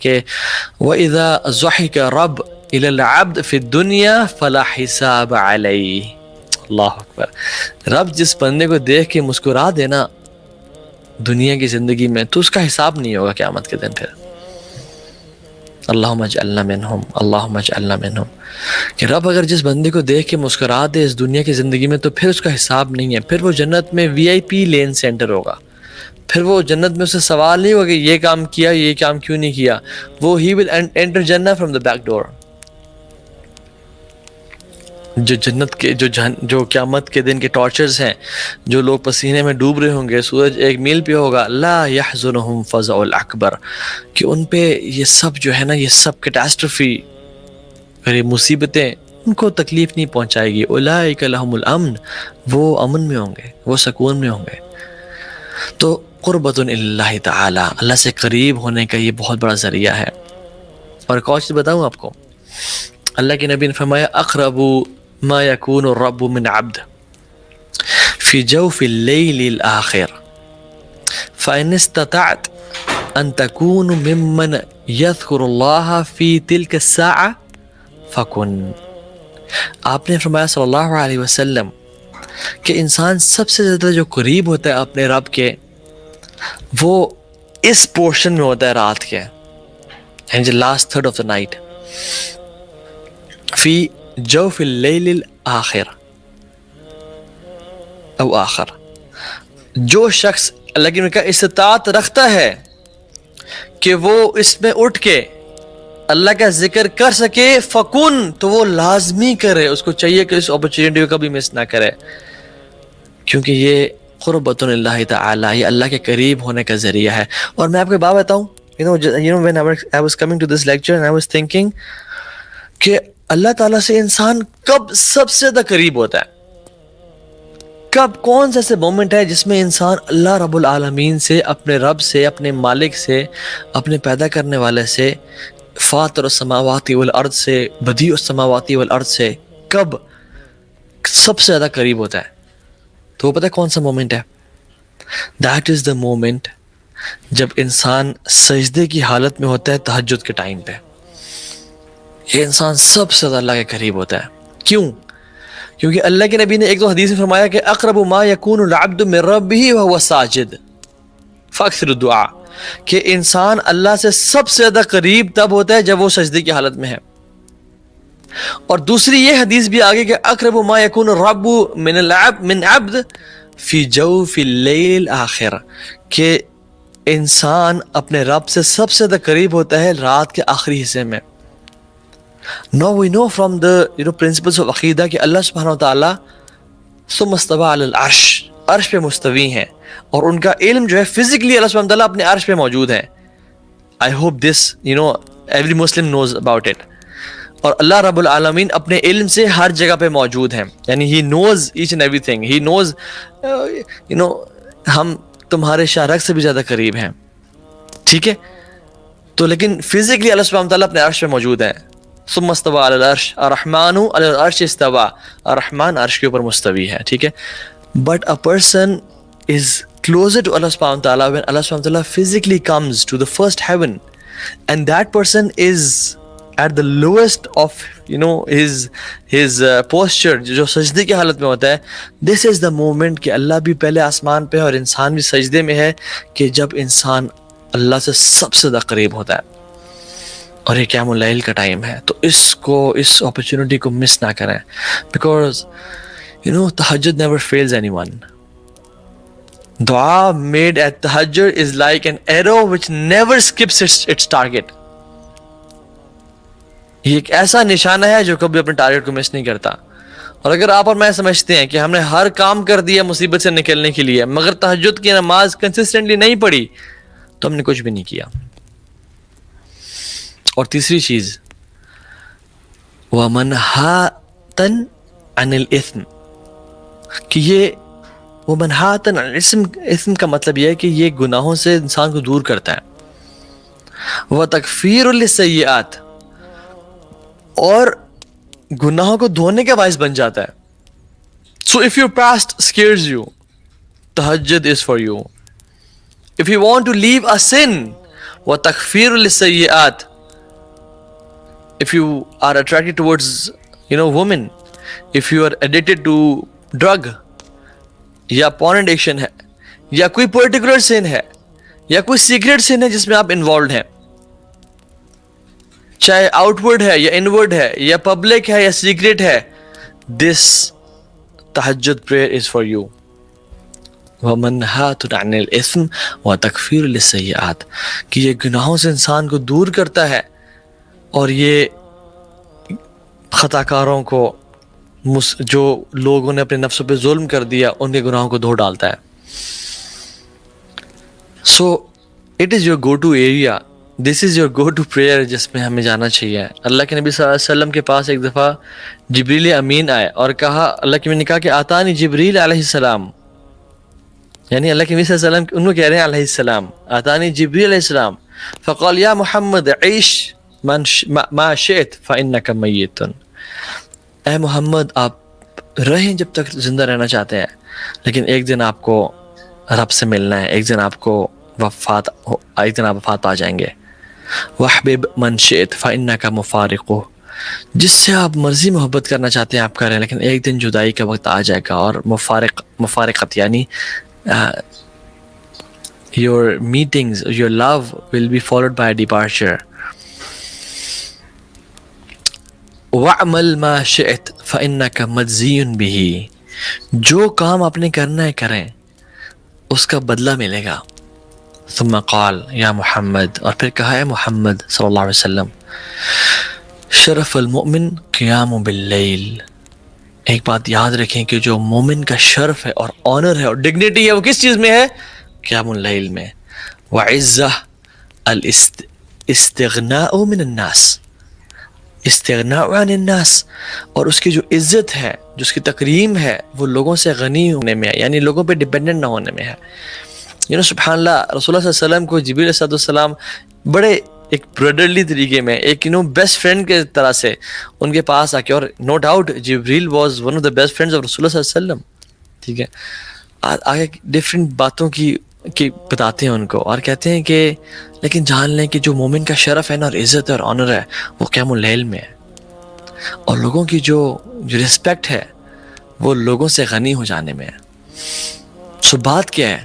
کہ وَإِذَا ضُحِكَ رَبْ إِلَى الْعَبْدِ فِي الدُّنْيَا فَلَا حِسَابَ عَلَيْهِ. اللہ اکبر. رب جس بندے کو دیکھ کے مسکرا دینا دنیا کی زندگی میں تو اس کا حساب نہیں ہوگا قیامت کے دن. پھر اللہم اجعلنا منہم، اللہم اجعلنا منہم. کہ رب اگر جس بندے کو دیکھ کے مسکرا دے اس دنیا کی زندگی میں تو پھر اس کا حساب نہیں ہے. پھر وہ جنت میں وی آئی پی لین سینٹر ہوگا. پھر وہ جنت میں اسے سوال نہیں ہوگا کہ یہ کام کیا یہ کام کیوں نہیں کیا. وہ ہی ول انٹر جنہ فرام دا بیک ڈور. جو جنت کے جو قیامت کے دن کے ٹارچرز ہیں، جو لوگ پسینے میں ڈوب رہے ہوں گے، سورج ایک میل پہ ہوگا، لا یحزنہم فزع الاکبر، کہ ان پہ یہ سب جو ہے نا، یہ سب کیٹاسٹرفی اور یہ مصیبتیں ان کو تکلیف نہیں پہنچائے گی. اولئک لہم الامن، وہ امن میں ہوں گے، وہ سکون میں ہوں گے. تو قربۃ اللہ تعالی، اللہ سے قریب ہونے کا یہ بہت بڑا ذریعہ ہے. اور ایک اور چیز بتاؤں آپ کو، اللہ کے نبی نے فرمایا اقرب ما یکون الرب من عبد فی جوف اللیل الآخر فإن استطعت ان تکون ممن یذکر اللہ فی تلک الساعة فکن. آپ نے فرمایا صلی اللہ علیہ وسلم کہ انسان سب سے زیادہ جو قریب ہوتا ہے اپنے رب کے، وہ اس پورشن میں ہوتا ہے رات کے، یعنی last third of the night. فی جوف اللیل الآخر او آخر، جو شخص اللہ کی کا استطاعت رکھتا ہے کہ وہ اس میں اٹھ کے اللہ کا ذکر کر سکے، فکن، تو وہ لازمی کرے. اس کو چاہیے کہ اس اپرچونٹی کو کبھی مس نہ کرے، کیونکہ یہ قربۃ اللہ تعالی، یہ اللہ کے قریب ہونے کا ذریعہ ہے. اور میں آپ کو بات بتاؤں، when I was coming to this lecture and I was thinking کہ اللہ تعالیٰ سے انسان کب سب سے زیادہ قریب ہوتا ہے، کب کون سا ایسے مومنٹ ہے جس میں انسان اللہ رب العالمین سے، اپنے رب سے، اپنے مالک سے، اپنے پیدا کرنے والے سے، فاطر السماوات والارض سے، بدیع السماوات والارض سے کب سب سے زیادہ قریب ہوتا ہے؟ تو وہ پتہ ہے کون سا مومنٹ ہے؟ دیٹ از دا مومنٹ جب انسان سجدے کی حالت میں ہوتا ہے تہجد کے ٹائم پہ. یہ انسان سب سے زیادہ اللہ کے قریب ہوتا ہے. کیوں؟ کیونکہ اللہ کے نبی نے ایک دو حدیث میں فرمایا کہ اقرب ما یکون العبد من ربہ وہو ساجد فاکثر الدعاء، کہ انسان اللہ سے سب سے زیادہ قریب تب ہوتا ہے جب وہ سجدے کی حالت میں ہے. اور دوسری یہ حدیث بھی آگے کہ اقرب ما یکون الرب من عبد فی جوف اللیل الآخر، کہ انسان اپنے رب سے سب سے زیادہ قریب ہوتا ہے رات کے آخری حصے میں. Now we know from the principles of عقیدہ کہ اللہ سبحانہ وتعالیٰ ثم استوى علی العرش، عرش پہ مستوی ہیں، اور ان کا علم جو ہے فزیکلی اللہ سبحانہ وتعالیٰ اپنے عرش پہ موجود ہے. I hope this every Muslim knows about it. اور اللہ رب العالمین اپنے علم سے ہر جگہ پہ موجود ہیں، یعنی he knows each and everything. He knows ہم تمہارے شارک سے بھی زیادہ قریب ہیں، ٹھیک ہے؟ تو لیکن فزیکلی اللہ سبحانہ وتعالیٰ اپنے عرش پہ موجود ہیں. ثم استوى علی العرش الرحمن علی العرش استوى، الرحمن عرش کے اوپر مستوی ہے، ٹھیک ہے؟ But a person is closer to Allah subhanahu wa ta'ala when Allah subhanahu wa ta'ala physically comes to the first heaven, and that person is at the lowest of his posture، جو سجدے کی حالت میں ہوتا ہے. this is the moment کہ اللہ بھی پہلے آسمان پہ ہے اور انسان بھی سجدے میں ہے، کہ جب انسان اللہ سے سب سے زیادہ قریب ہوتا ہے. اور یہ قیام اللیل کا ٹائم ہے، تو اس اپرچونٹی کو مس نہ کریں، بیکاز تہجد نیور فیلز اینی ون. دعا میڈ ایٹ تہجد is like an arrow which never skips its target. یہ ایک ایسا نشانہ ہے جو کبھی اپنے ٹارگیٹ کو مس نہیں کرتا. اور اگر آپ اور میں سمجھتے ہیں کہ ہم نے ہر کام کر دیا مصیبت سے نکلنے کے لیے، مگر تہجد کی نماز کنسسٹنٹلی نہیں پڑھی، تو ہم نے کچھ بھی نہیں کیا. اور تیسری چیز وَمَنْهَاتًا عَنِ الْإِثْمِ، کہ یہ وَمَنْهَاتًا عَنِ الْإِثْمِ، اسم کا مطلب یہ ہے کہ یہ گناہوں سے انسان کو دور کرتا ہے. وَتَكْفِيرٌ لِلسَّيِّئَاتِ، اور گناہوں کو دھونے کا باعث بن جاتا ہے. So if your past scares you, tahajjud is for you. If you want to leave a sin, وتکفیر للسیئات. If you are attracted towards, women, if you are addicted to drug, یا porn addiction ہے, یا کوئی particular sin ہے, یا کوئی secret sin ہے جس میں آپ involved ہیں, چاہے outward ہے یا inward ہے یا public ہے یا secret ہے, this tahajjud prayer is for you. وَمَنْهَاتٌ عَنِ الْإِثْمِ وَتَكْفِيرٌ لِلسَّيِّئَاتِ, کہ یہ گناہوں سے انسان کو دور کرتا ہے اور یہ خطا کاروں کو, جو لوگوں نے اپنے نفسوں پہ ظلم کر دیا, ان کے گناہوں کو دھو ڈالتا ہے. So it is your go to area, this is your go to prayer جس میں ہمیں جانا چاہیے. اللہ کے نبی صلی اللہ علیہ وسلم کے پاس ایک دفعہ جبریل امین آئے اور کہا, اللہ کے نبی نے کہا کہ آتانی جبریل علیہ السلام, یعنی اللہ کے نبی صلی اللہ علیہ وسلم ان کو کہہ رہے ہیں علیہ السلام, آتانی جبریل علیہ السلام, فقال یا محمد عیش ما شئت فإنک میت. اے محمد آپ رہیں جب تک زندہ رہنا چاہتے ہیں, لیکن ایک دن آپ کو رب سے ملنا ہے, ایک دن آپ وفات پا جائیں گے. وحبب من شئت فإنک مفارقہ, جس سے آپ مرضی محبت کرنا چاہتے ہیں آپ کریں, لیکن ایک دن جدائی کا وقت آ جائے گا. اور مفارقت یعنی your meetings, your love will be followed by a departure. وَعْمَلْ مَا شِئْتَ فَإِنَّكَ مَجْزِيٌ بِهِ, جو کام آپ نے کرنا ہے کریں, اس کا بدلہ ملے گا. ثم قال یا محمد, اور پھر کہا ہے محمد صلی اللہ علیہ وسلم, شرف المؤمن قیام باللیل. ایک بات یاد رکھیں کہ جو مومن کا شرف ہے اور آنر ہے اور ڈگنیٹی ہے, وہ کس چیز میں ہے؟ قیام اللیل میں. وعزہ الاستغناء من الناس, استغناء عن الناس, اور اس کی جو عزت ہے, جو اس کی تکریم ہے, وہ لوگوں سے غنی ہونے میں ہے, یعنی لوگوں پہ ڈیپینڈنٹ نہ ہونے میں ہے. سبحان اللہ, رسول اللہ صلی اللہ علیہ وسلم کو جبریل علیہ السلام بڑے ایک برادرلی طریقے میں, ایک بیسٹ فرینڈ کے طرح سے ان کے پاس آ کے, اور no doubt Jibril was one of the best friends of رسول اللہ صلی اللہ علیہ وسلم, ٹھیک ہے, آگے ڈفرینٹ باتوں کی بتاتے ہیں ان کو, اور کہتے ہیں کہ لیکن جان لیں کہ جو مومن کا شرف ہے نا, اور عزت ہے اور آنر ہے, وہ قیام اللیل میں ہے. اور لوگوں کی جو رسپیکٹ ہے وہ لوگوں سے غنی ہو جانے میں ہے. سو بات کیا ہے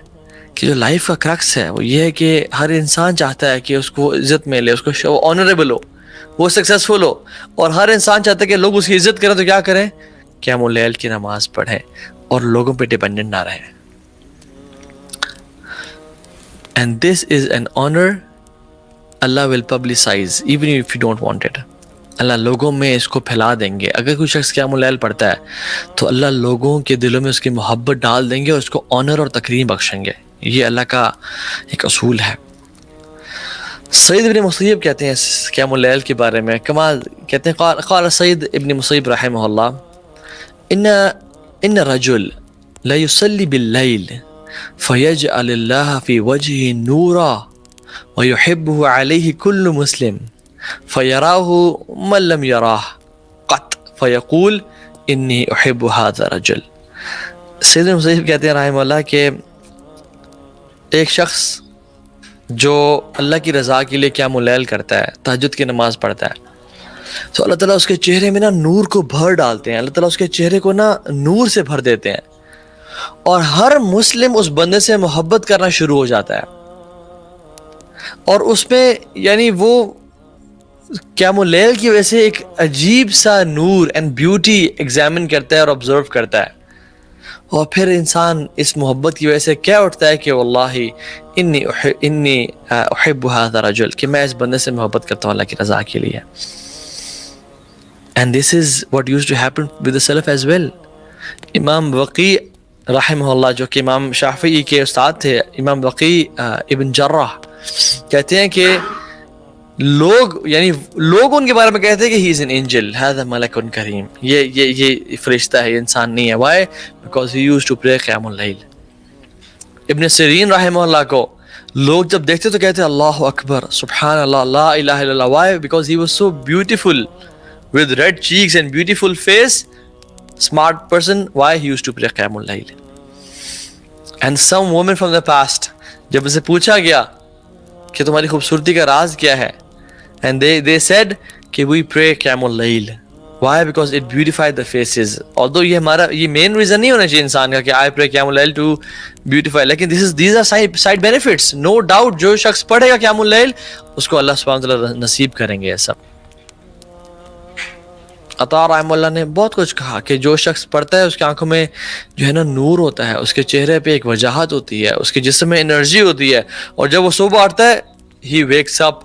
کہ جو لائف کا کرکس ہے وہ یہ ہے کہ ہر انسان چاہتا ہے کہ اس کو عزت ملے, اس کو آنریبل ہو, وہ سکسیسفل ہو, اور ہر انسان چاہتا ہے کہ لوگ اس کی عزت کریں. تو کیا کریں؟ قیام اللیل کی نماز پڑھیں اور لوگوں پہ ڈیپینڈنٹ نہ رہیں. And this is an honor Allah will publicize even if you don't want it. اللہ لوگوں میں اس کو پھیلا دیں گے. اگر کوئی شخص قیام اللیل پڑھتا ہے تو اللہ لوگوں کے دلوں میں اس کی محبت ڈال دیں گے اور اس کو آنر اور تکریم بخشیں گے. یہ اللہ کا ایک اصول ہے. سعید ابن مسیب کہتے ہیں قیام اللیل کے بارے میں, کمال کہتے ہیں, قال سعید ابن مسیب رحمہ اللہ, ان رجل لا يصلي باللیل فيجعل الله في وجهه نورا ويحبه عليه كل مسلم فيراه من لم يراه قط فيقول إني أحب هذا الرجل. سید مسیب کہتے ہیں رحمہ اللہ کہ ایک شخص جو اللہ کی رضا کے لیے قیام اللیل کرتا ہے, تہجد کی نماز پڑھتا ہے, تو اللہ تعالیٰ اس کے چہرے میں نا نور کو بھر ڈالتے ہیں. اللہ تعالیٰ اس کے چہرے کو نا نور سے بھر دیتے ہیں, اور ہر مسلم اس بندے سے محبت کرنا شروع ہو جاتا ہے. اور اس میں یعنی وہ قیام اللیل کی وجہ سے ایک عجیب سا نور اینڈ بیوٹی ایگزامن کرتا ہے اور آبزرو کرتا ہے. اور پھر انسان اس محبت کی وجہ سے کیا اٹھتا ہے کہ واللہ انی احب هذا الرجل, کہ میں اس بندے سے محبت کرتا ہوں اللہ کی رضا کے لیے. And this is what used to happen with the Salaf as well. امام وقی رحمہ اللہ, جو کہ امام شافعی کے استاد تھے, امام وقی ابن جرح, کہتے ہیں کہ لوگ ان کے بارے میں کہتے ہیں کہ he is an angel, هذا ملک کریم, یہ فرشتہ ہے, یہ انسان نہیں ہے. Why? Because he used to pray قیام اللیل. ابن سیرین رحمہ اللہ کو لوگ جب دیکھتے تو کہتے ہیں اللہ اکبر, سبحان اللہ, لا الہ الا اللہ. Why? Because he was so beautiful with red cheeks and beautiful face, smart person. Why? He used to pray قیام اللیل. And some women from the past, جب اسے پوچھا گیا کہ تمہاری خوبصورتی کا راز کیا ہے. And they said کہ we pray Qiyam al-Layl. Why? Because it beautified the faces. Although یہ main reason نہیں ہونا چاہیے انسان کا کہ I pray Qiyam al-Layl to beautify. لیکن these are side benefits. No doubt جو شخص پڑھے گا Qiyam al-Layl اس کو اللہ سبحانہ وتعالیٰ نصیب کریں گے یہ سب. عطا رحمہ اللہ نے بہت کچھ کہا کہ جو شخص پڑھتا ہے اس کی آنکھوں میں جو ہے نا نور ہوتا ہے, اس کے چہرے پہ ایک وجاہت ہوتی ہے, اس کے جسم میں انرجی ہوتی ہے, اور جب وہ صبح اٹھتا ہے he wakes up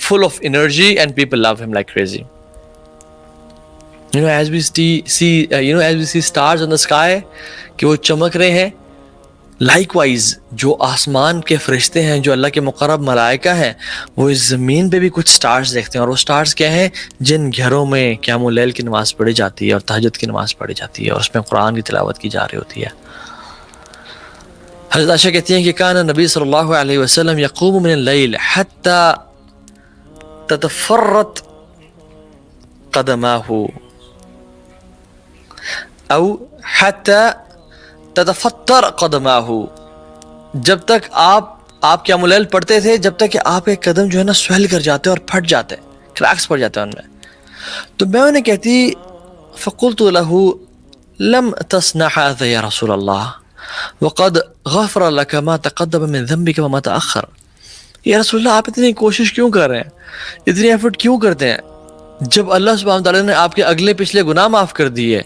full of energy and people love him like crazy. As we see stars on the sky کہ وہ چمک رہے ہیں, likewise جو آسمان کے فرشتے ہیں, جو اللہ کے مقرب ملائکہ ہیں, وہ اس زمین پہ بھی کچھ سٹارز دیکھتے ہیں. اور وہ سٹارز کیا ہیں؟ جن گھروں میں قیام اللیل کی نماز پڑھی جاتی ہے اور تہجد کی نماز پڑھی جاتی ہے اور اس میں قرآن کی تلاوت کی جا رہی ہوتی ہے. حضرت عائشہ کہتی ہیں کہ کان نبی صلی اللہ علیہ وسلم یقوم من اللیل حتی تتفرت قدماہ او حتی تتفتر قدماہ, جب تک آپ قیام اللیل پڑھتے تھے جب تک کہ آپ کے قدم جو ہے نا سویل کر جاتے اور پھٹ جاتے, کریکس پڑ جاتے ہیں ان میں. تو میں انہیں کہتی فقلت له لم تصنع هذا یا رسول اللہ وقد غفر لك ما تقدم من ذنبك وما تأخر. یا رسول اللہ آپ اتنی کوشش کیوں کر رہے ہیں, اتنی ایفرٹ کیوں کرتے ہیں, جب اللہ سبحانہ تعالیٰ نے آپ کے اگلے پچھلے گناہ معاف کر دیے.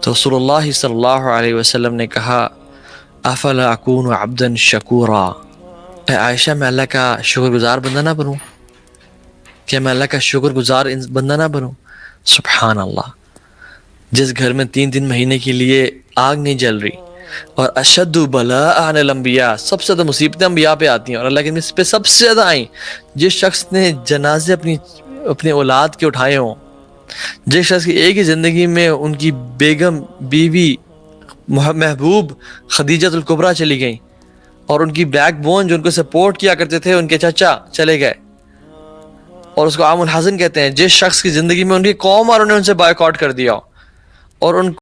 تو رسول اللہ صلی اللہ علیہ وسلم نے کہا افلا اکون عبدا شکورا, اے عائشہ میں اللہ کا شکر گزار بندہ نہ بنوں, کیا میں اللہ کا شکر گزار بندہ نہ بنوں؟ سبحان اللہ, جس گھر میں 3 مہینے کے لیے آگ نہیں جل رہی, اور اشد بلاء عن الانبیاء, سب سے زیادہ مصیبتیں انبیاء پہ آتی ہیں اور اللہ کے نبی پہ سب سے زیادہ آئیں. جس شخص نے جنازے اپنی اولاد کے اٹھائے ہوں, جس شخص کی ایک ہی زندگی میں ان کی بیگم بیوی محبوب خدیجۃ الکبریٰ چلی گئیں, اور ان کی بیک بون جو ان کو سپورٹ کیا کرتے تھے ان کے چچا چلے گئے, اور اس کو عام الحزن کہتے ہیں. جس شخص کی زندگی میں ان کی قوم اور انہیں ان سے بائیکاٹ کر دیا اور ان